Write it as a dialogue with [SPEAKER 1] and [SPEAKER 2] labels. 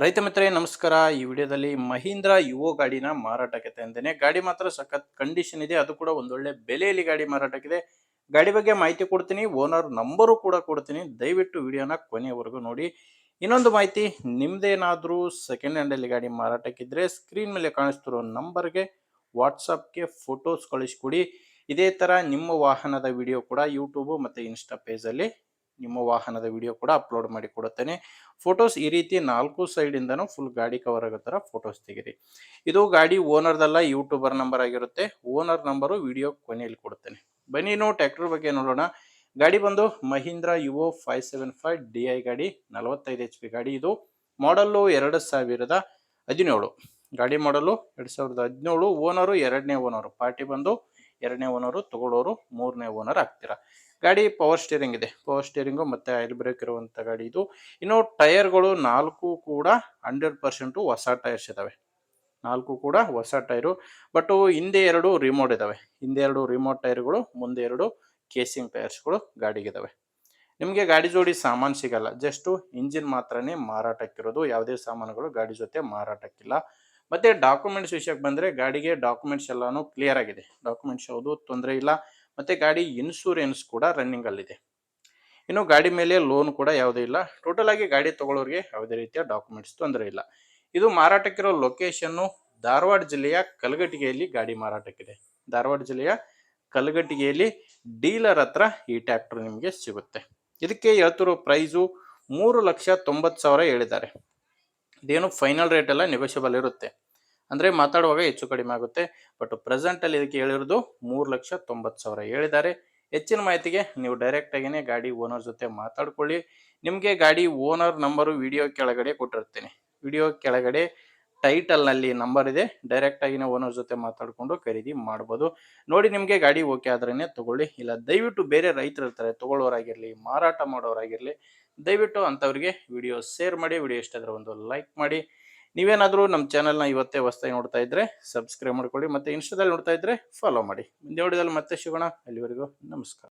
[SPEAKER 1] ರೈತ ಮಿತ್ರರೇ ನಮಸ್ಕಾರ. ಈ ವಿಡಿಯೋದಲ್ಲಿ ಮಹೀಂದ್ರ ಯುವೋ ಗಾಡಿನ ಮಾರಾಟಕ್ಕೆ ತಂದೇನೆ. ಗಾಡಿ ಮಾತ್ರ ಸಖತ್ ಕಂಡೀಷನ್ ಇದೆ, ಅದು ಕೂಡ ಒಂದೊಳ್ಳೆ ಬೆಲೆಯಲ್ಲಿ ಗಾಡಿ ಮಾರಾಟಕ್ಕಿದೆ. ಗಾಡಿ ಬಗ್ಗೆ ಮಾಹಿತಿ ಕೊಡ್ತೀನಿ, ಓನರ್ ನಂಬರು ಕೂಡ ಕೊಡ್ತೀನಿ. ದಯವಿಟ್ಟು ವಿಡಿಯೋನ ಕೊನೆಯವರೆಗೂ ನೋಡಿ. ಇನ್ನೊಂದು ಮಾಹಿತಿ, ನಿಮ್ದೇನಾದ್ರೂ ಸೆಕೆಂಡ್ ಹ್ಯಾಂಡ್ ಅಲ್ಲಿ ಗಾಡಿ ಮಾರಾಟಕ್ಕಿದ್ರೆ ಸ್ಕ್ರೀನ್ ಮೇಲೆ ಕಾಣಿಸ್ತಿರೋ ನಂಬರ್ಗೆ ವಾಟ್ಸಪ್ಗೆ ಫೋಟೋಸ್ ಕಳಿಸ್ಕೊಡಿ. ಇದೇ ತರ ನಿಮ್ಮ ವಾಹನದ ವಿಡಿಯೋ ಕೂಡ ಯೂಟ್ಯೂಬ್ ಮತ್ತೆ ಇನ್ಸ್ಟಾ ಪೇಜಲ್ಲಿ ನಿಮ್ಮ ವಾಹನದ ವಿಡಿಯೋ ಕೂಡ ಅಪ್ಲೋಡ್ ಮಾಡಿ ಕೊಡುತ್ತೇನೆ. ಫೋಟೋಸ್ ಈ ರೀತಿ 4 ಸೈಡ್ ಇಂದನೂ ಫುಲ್ ಗಾಡಿ ಕವರ್ ಆಗೋ ತರ ಫೋಟೋಸ್ ತೆಗಿರಿ. ಇದು ಗಾಡಿ ಓನರ್ದಲ್ಲ, ಯೂಟ್ಯೂಬರ್ ನಂಬರ್ ಆಗಿರುತ್ತೆ. ಓನರ್ ನಂಬರು ವಿಡಿಯೋ ಕೊನೆಯಲ್ಲಿ ಕೊಡುತ್ತೇನೆ. ಬನ್ನಿ ಇನ್ನು ಟ್ರ್ಯಾಕ್ಟರ್ ಬಗ್ಗೆ ನೋಡೋಣ. ಗಾಡಿ ಬಂದು ಮಹೀಂದ್ರ ಯುವೋ 575 DI ಗಾಡಿ, 45 HP ಗಾಡಿ. ಇದು ಮಾಡಲ್ಲು 2017. ಗಾಡಿ ಮಾಡಲು 2017. ಓನರು ಎರಡನೇ ಓನರು. ಪಾರ್ಟಿ ಬಂದು ಎರಡನೇ ಓನರು, ತಗೊಳ್ಳೋರು ಮೂರನೇ ಓನರ್ ಆಗ್ತೀರಾ. ಗಾಡಿ ಪವರ್ ಸ್ಟೇರಿಂಗ್ ಇದೆ, ಪವರ್ ಸ್ಟೇರಿಂಗು ಮತ್ತೆ ಆಯಿಲ್ ಬ್ರೇಕ್ ಇರುವಂತ ಗಾಡಿ ಇದು. ಇನ್ನು ಟೈರ್ಗಳು 4 ಕೂಡ 100% ಹೊಸ ಟೈರ್ಸ್ ಇದಾವೆ. 4 ಕೂಡ ಹೊಸ ಟೈರು. ಬಟ್ ಹಿಂದೆ 2 ರಿಮೋಟ್ ಇದಾವೆ. ಹಿಂದೆ 2 ರಿಮೋಟ್ ಟೈರ್ಗಳು, ಮುಂದೆ 2 ಕೇಸಿಂಗ್ ಟೈರ್ಸ್ಗಳು ಗಾಡಿಗಿದಾವೆ. ನಿಮಗೆ ಗಾಡಿ ಜೋಡಿ ಸಾಮಾನು ಸಿಗಲ್ಲ, ಜಸ್ಟ್ ಇಂಜಿನ್ ಮಾತ್ರನೇ ಮಾರಾಟಕ್ಕಿರೋದು. ಯಾವುದೇ ಸಾಮಾನುಗಳು ಗಾಡಿ ಜೊತೆ ಮಾರಾಟಕ್ಕಿಲ್ಲ. ಮತ್ತೆ ಡಾಕ್ಯುಮೆಂಟ್ಸ್ ವಿಷಯಕ್ಕೆ ಬಂದ್ರೆ ಗಾಡಿಗೆ ಡಾಕ್ಯುಮೆಂಟ್ಸ್ ಎಲ್ಲಾನು ಕ್ಲಿಯರ್ ಆಗಿದೆ. ಡಾಕ್ಯುಮೆಂಟ್ಸ್ ಯಾವುದು ತೊಂದರೆ ಇಲ್ಲ. ಮತ್ತೆ ಗಾಡಿ ಇನ್ಶೂರೆನ್ಸ್ ಕೂಡ ರನ್ನಿಂಗ್ ಅಲ್ಲಿದೆ. ಇನ್ನು ಗಾಡಿ ಮೇಲೆ ಲೋನ್ ಕೂಡ ಯಾವುದೇ ಇಲ್ಲ. ಟೋಟಲ್ ಆಗಿ ಗಾಡಿ ತಗೊಳ್ಳೋರಿಗೆ ಯಾವುದೇ ರೀತಿಯ ಡಾಕ್ಯುಮೆಂಟ್ಸ್ ತೊಂದರೆ ಇಲ್ಲ. ಇದು ಮಾರಾಟಕ್ಕಿರೋ ಲೊಕೇಶನ್ ಧಾರವಾಡ ಜಿಲ್ಲೆಯ ಕಲಘಟಗಿಯಲ್ಲಿ ಗಾಡಿ ಮಾರಾಟಕ್ಕಿದೆ. ಧಾರವಾಡ ಜಿಲ್ಲೆಯ ಕಲಘಟಗಿಯಲ್ಲಿ ಡೀಲರ್ ಹತ್ರ ಈ ಟ್ರ್ಯಾಕ್ಟರ್ ನಿಮಗೆ ಸಿಗುತ್ತೆ. ಇದಕ್ಕೆ ಹೇಳ್ತಿರೋ ಪ್ರೈಸು 3,90,000 ಹೇಳಿದ್ದಾರೆ. ಇದೇನು ಫೈನಲ್ ರೇಟ್ ಎಲ್ಲ ನೆಗೋಷಿಯಬಲ್ ಇರುತ್ತೆ, ಅಂದ್ರೆ ಮಾತಾಡುವಾಗ ಹೆಚ್ಚು ಕಡಿಮೆ ಆಗುತ್ತೆ. ಬಟ್ ಪ್ರೆಸೆಂಟ್ ಅಲ್ಲಿ ಇದಕ್ಕೆ ಹೇಳಿರೋದು 3,90,000 ಹೇಳಿದ್ದಾರೆ. ಹೆಚ್ಚಿನ ಮಾಹಿತಿಗೆ ನೀವು ಡೈರೆಕ್ಟ್ ಆಗಿನೇ ಗಾಡಿ ಓನರ್ ಜೊತೆ ಮಾತಾಡ್ಕೊಳ್ಳಿ. ನಿಮಗೆ ಗಾಡಿ ಓನರ್ ನಂಬರು ವಿಡಿಯೋ ಕೆಳಗಡೆ ಕೊಟ್ಟಿರ್ತೀನಿ. ವಿಡಿಯೋ ಕೆಳಗಡೆ ಟೈಟಲ್ ನಲ್ಲಿ ನಂಬರ್ ಇದೆ. ಡೈರೆಕ್ಟ್ ಆಗಿನೇ ಓನರ್ ಜೊತೆ ಮಾತಾಡ್ಕೊಂಡು ಖರೀದಿ ಮಾಡಬಹುದು. ನೋಡಿ ನಿಮಗೆ ಗಾಡಿ ಓಕೆ ಆದ್ರೇನೆ ತಗೊಳ್ಳಿ. ಇಲ್ಲ ದಯವಿಟ್ಟು ಬೇರೆ ರೈತರು ಇರ್ತಾರೆ, ತಗೊಳ್ಳೋರಾಗಿರ್ಲಿ ಮಾರಾಟ ಮಾಡೋರಾಗಿರ್ಲಿ, ದಯವಿಟ್ಟು ಅಂತವರಿಗೆ ವಿಡಿಯೋ ಶೇರ್ ಮಾಡಿ. ವಿಡಿಯೋ ಇಷ್ಟ ಆದ್ರೆ ಒಂದು ಲೈಕ್ ಮಾಡಿ. ನೀವೇನಾದರೂ ನಮ್ಮ ಚಾನಲ್ನ ಇವತ್ತೇ ಹೊಸದಾಗಿ ನೋಡ್ತಾ ಇದ್ರೆ ಸಬ್ಸ್ಕ್ರೈಬ್ ಮಾಡ್ಕೊಳ್ಳಿ. ಮತ್ತೆ ಇನ್ಸ್ಟಾದಲ್ಲಿ ನೋಡ್ತಾ ಇದ್ರೆ ಫಾಲೋ ಮಾಡಿ. ಮುಂದೆ ವಿಡಿಯೋದಲ್ಲಿ ಮತ್ತೆ ಸಿಗೋಣ. ಅಲ್ಲಿವರೆಗೂ ನಮಸ್ಕಾರ.